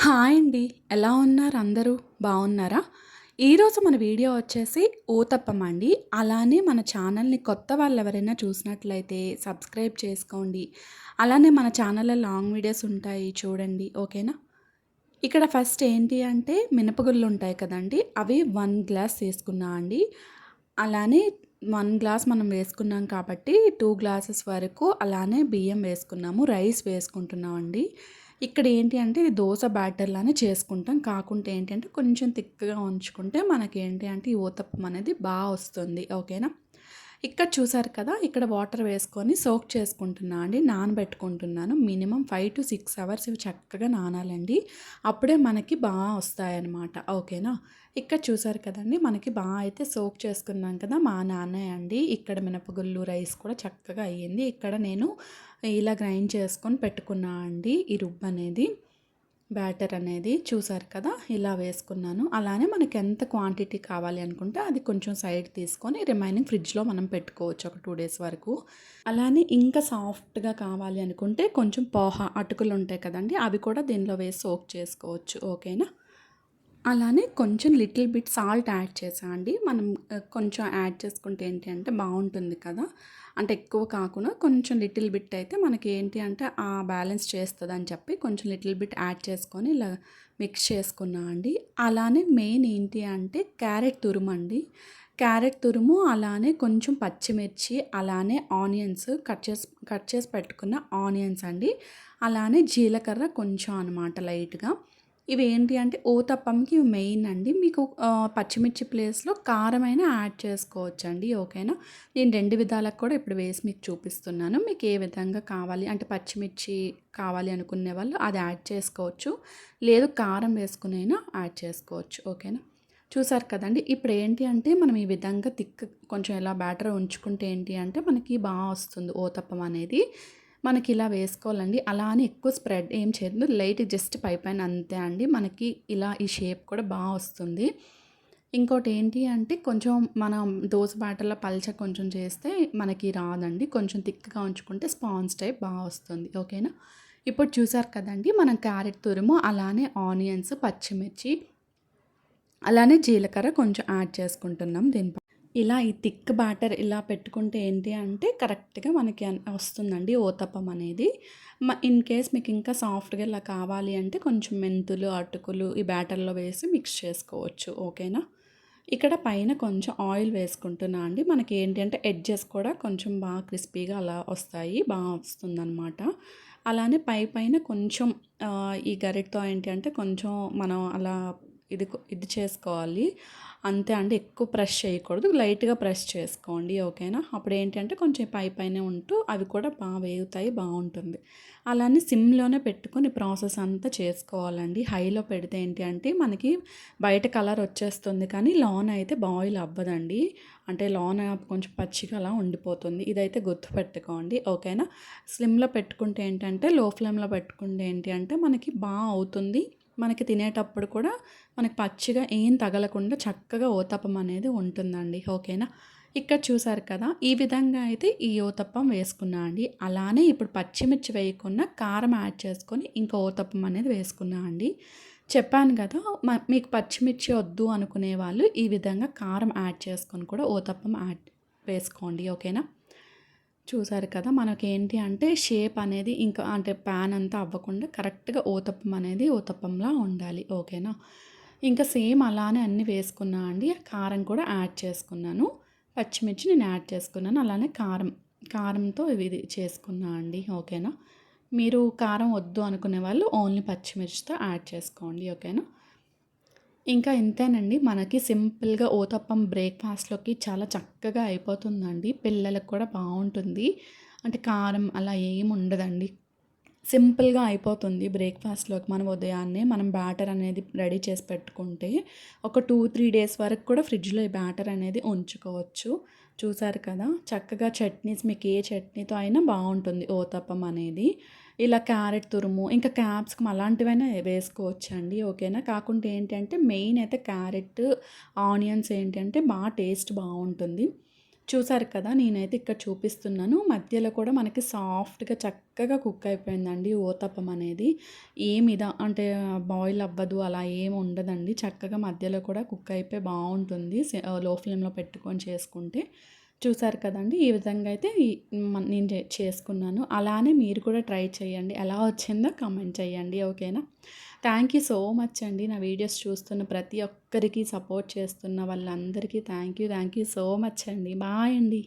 Hi అండి. ఎలా ఉన్నారు అందరూ? బావున్నారా? ఈరోజు మన వీడియో వచ్చేసి ఊతప్పం అండి. అలానే మన ఛానల్‌ని కొత్త వాళ్ళెవరైనా చూసినట్లయితే సబ్స్క్రైబ్ చేసుకోండి. అలానే మన ఛానల్‌లో లాంగ్ వీడియోస్ ఉంటాయి చూడండి. ఓకేనా? ఇక్కడ ఫస్ట్ ఏంటి అంటే మినపగుళ్ళు ఉంటాయి కదండీ! అవి 1 గ్లాస్ తీసుకున్నా అండి. అలానే 1 గ్లాస్ మనం వేసుకున్నాం కాబట్టి 2 గ్లాసెస్ వరకు అలానే బియ్యం వేసుకున్నాము. రైస్ వేసుకుంటున్నామండి. ఇక్కడ ఏంటి అంటే ఇది దోస బ్యాటర్‌లానే చేసుకుంటాం. కాకుంటే ఏంటి అంటే కొంచెం థిక్‌గా ఉంచుకుంటే మనకేంటి అంటే ఈ ఊతప్పం అనేది వస్తుంది. ఓకేనా? ఇక్కడ చూసారు కదా! ఇక్కడ వాటర్ వేసుకొని సోక్ చేసుకుంటున్నా అండి. నానబెట్టుకుంటున్నాను. మినిమమ్ 5-6 అవర్స్ ఇవి చక్కగా నానాలండి. అప్పుడే మనకి వస్తాయన్నమాట. ఓకేనా? ఇక్కడ చూసారు కదండీ! మనకి అయితే సోక్ చేసుకున్నాం కదా! నానాయండి. ఇక్కడ మినపగుళ్ళు, రైస్ కూడా చక్కగా అయ్యింది. ఇక్కడ నేను ఇలా గ్రైండ్ చేసుకొని పెట్టుకున్నా అండి. ఈ రుబ్బనేది. బ్యాటర్ అనేది చూసారు కదా! ఇలా వేసుకున్నాను. అలానే మనకి ఎంత క్వాంటిటీ కావాలి అనుకుంటే అది కొంచెం సైడ్ తీసుకొని రిమైనింగ్ ఫ్రిడ్జ్‌లో మనం పెట్టుకోవచ్చు ఒక 2 డేస్ వరకు. అలానే ఇంకా సాఫ్ట్‌గా కావాలి అనుకుంటే కొంచెం అటుకులు ఉంటాయి కదండీ! అవి కూడా దీనిలో వేసి సోక్ చేసుకోవచ్చు. ఓకేనా? అలానే కొంచెం లిటిల్ బిట్ సాల్ట్ యాడ్ చేశా అండి. మనం కొంచెం యాడ్ చేసుకుంటే ఏంటి అంటే బావుంటుంది కదా! అంటే ఎక్కువ కాకుండా కొంచెం లిటిల్ బిట్ అయితే మనకి ఏంటి అంటే బ్యాలెన్స్ చేస్తదని చెప్పి కొంచెం లిటిల్ బిట్ యాడ్ చేసుకొని ఇలా మిక్స్ చేసుకున్నా అండి. అలానే మెయిన్ ఏంటి అంటే క్యారెట్ తురుమండి. క్యారెట్ తురుము అలానే కొంచెం పచ్చిమిర్చి, అలానే ఆనియన్స్ కట్ చేసి పెట్టుకున్న ఆనియన్స్ అండి. అలానే జీలకర్ర కొంచెం అనమాట లైట్‌గా. ఇవేంటి అంటే ఊతప్పంకి ఇవి మెయిన్ అండి. మీకు పచ్చిమిర్చి ప్లేస్‌లో కారమైనా యాడ్ చేసుకోవచ్చండి. ఓకేనా? నేను 2 విధాలకు కూడా ఇప్పుడు వేసి మీకు చూపిస్తున్నాను. మీకు ఏ విధంగా కావాలి అంటే పచ్చిమిర్చి కావాలి అనుకునే వాళ్ళు అది యాడ్ చేసుకోవచ్చు. లేదు కారం వేసుకొనైనా యాడ్ చేసుకోవచ్చు. ఓకేనా? చూసారు కదండీ! ఇప్పుడు ఏంటి అంటే మనం ఈ విధంగా కొంచెం ఇలా బ్యాటర్ ఉంచుకుంటే ఏంటి అంటే మనకి వస్తుంది ఊతప్పం అనేది. మనకి ఇలా వేసుకోవాలండి. అలా అని ఎక్కువ స్ప్రెడ్ ఏం చేయొద్దు. లైట్ జస్ట్ పైపైన అంతే అండి. మనకి ఇలా ఈ షేప్ కూడా వస్తుంది. ఇంకోటి ఏంటి అంటే కొంచెం మనం దోస బ్యాటర్‌లో పల్చగా కొంచెం చేస్తే మనకి రాదండి. కొంచెం థిక్‌గా ఉంచుకుంటే స్పాంజ్ టైప్ వస్తుంది. ఓకేనా? ఇప్పుడు చూసారు కదండీ! మనం క్యారెట్ తురుము, అలానే ఆనియన్స్, పచ్చిమిర్చి, అలానే జీలకర్ర కొంచెం యాడ్ చేసుకుంటున్నాం దీనిపై. ఇలా ఈ థిక్ బ్యాటర్ ఇలా పెట్టుకుంటే ఏంటి అంటే కరెక్ట్‌గా మనకి వస్తుందండి ఊతప్పం అనేది. ఇన్ కేస్ మీకు ఇంకా సాఫ్ట్‌గా ఇలా కావాలి అంటే కొంచెం మెంతులు, అటుకులు ఈ బ్యాటర్‌లో వేసి మిక్స్ చేసుకోవచ్చు. ఓకేనా? ఇక్కడ పైన కొంచెం ఆయిల్ వేసుకుంటున్నా అండి. మనకి ఏంటి అంటే ఎడ్జెస్ కూడా కొంచెం క్రిస్పీగా అలా వస్తాయి. వస్తుందనమాట. అలానే పైన కొంచెం ఈ గరిటతో ఏంటి అంటే కొంచెం మనం అలా ఇది చేసుకోవాలి. అంతే అండి. ఎక్కువ ప్రెస్ చేయకూడదు. లైట్‌గా ప్రెస్ చేసుకోండి. ఓకేనా? అప్పుడు ఏంటంటే కొంచెం పైనే ఉంటూ అవి కూడా వేగుతాయి. బావుంటుంది. అలానే సిమ్‌లోనే పెట్టుకొని ప్రాసెస్ అంతా చేసుకోవాలండి. హైలో పెడితే ఏంటి అంటే మనకి బయట కలర్ వచ్చేస్తుంది కానీ లోన అయితే బాయిల్ అవ్వదండి. అంటే లోన కొంచెం పచ్చిగా అలా ఉండిపోతుంది. ఇదైతే గుర్తుపెట్టుకోండి. ఓకేనా? స్లిమ్‌లో పెట్టుకుంటే ఏంటంటే లో ఫ్లేమ్‌లో పెట్టుకుంటే ఏంటి అంటే మనకి అవుతుంది. మనకి తినేటప్పుడు కూడా మనకి పచ్చిగా ఏం తగలకుండా చక్కగా ఊతప్పం అనేది ఉంటుందండి. ఓకేనా? ఇక్కడ చూసారు కదా! ఈ విధంగా అయితే ఈ ఊతప్పం వేసుకున్నా అండి. అలానే ఇప్పుడు పచ్చిమిర్చి వేయకుండా కారం యాడ్ చేసుకొని ఇంకా ఊతప్పం అనేది వేసుకున్నా అండి. చెప్పాను కదా! మీకు పచ్చిమిర్చి వద్దు అనుకునే వాళ్ళు ఈ విధంగా కారం యాడ్ చేసుకొని కూడా ఊతప్పం వేసుకోండి. ఓకేనా? చూసారు కదా! మనకేంటి అంటే షేప్ అనేది ఇంకా అంటే పాన్ అంతా అవ్వకుండా కరెక్ట్‌గా ఊతప్పం అనేది ఊతప్పంలా ఉండాలి. ఓకేనా? ఇంకా సేమ్ అలానే అన్నీ వేసుకున్నా అండి. కారం కూడా యాడ్ చేసుకున్నాను. పచ్చిమిర్చి నేను యాడ్ చేసుకున్నాను. అలానే కారంతో ఇది చేసుకున్నా అండి. ఓకేనా? మీరు కారం వద్దు అనుకునే వాళ్ళు ఓన్లీ పచ్చిమిర్చితో యాడ్ చేసుకోండి. ఓకేనా? ఇంకా ఇంతేనండి. మనకి సింపుల్‌గా ఊతప్పం బ్రేక్‌ఫాస్ట్‌లోకి చాలా చక్కగా అయిపోతుందండి. పిల్లలకు కూడా బావుంటుంది. అంటే కారం అలా ఏముండదండి. సింపుల్‌గా అయిపోతుంది బ్రేక్‌ఫాస్ట్‌లోకి. మనం ఉదయాన్నే మనం బ్యాటర్ అనేది రెడీ చేసి పెట్టుకుంటే ఒక 2-3 డేస్ వరకు కూడా ఫ్రిడ్జ్‌లో ఈ బ్యాటర్ అనేది ఉంచుకోవచ్చు. చూసారు కదా! చక్కగా చట్నీస్ మీకు ఏ చట్నీతో అయినా బావుంటుంది ఊతప్పం అనేది. ఇలా క్యారెట్ తురుము, ఇంకా క్యాప్సికమ్ అలాంటివైనా వేసుకోవచ్చండి. ఓకేనా? కాకుంటే ఏంటంటే మెయిన్ అయితే క్యారెట్, ఆనియన్స్ ఏంటంటే టేస్ట్ బావుంటుంది. చూసారు కదా! నేనైతే ఇక్కడ చూపిస్తున్నాను. మధ్యలో కూడా మనకి సాఫ్ట్‌గా చక్కగా కుక్ అయిపోయిందండి ఊతప్పం అనేది. అంటే బాయిల్ అవ్వదు అలా ఏమి ఉండదండి. చక్కగా మధ్యలో కూడా కుక్ అయిపోయి బావుంటుంది. లో ఫ్లేమ్‌లో పెట్టుకొని చేసుకుంటే. చూసారు కదండీ! ఈ విధంగా అయితే నేను చేసుకున్నాను. అలానే మీరు కూడా ట్రై చేయండి. ఎలా వచ్చిందో కామెంట్ చేయండి. ఓకేనా? థ్యాంక్ యూ సో మచ్ అండి. నా వీడియోస్ చూస్తున్న ప్రతి ఒక్కరికి సపోర్ట్ చేస్తున్న వాళ్ళందరికీ థ్యాంక్ యూ సో మచ్ అండి. బాయ్ అండి.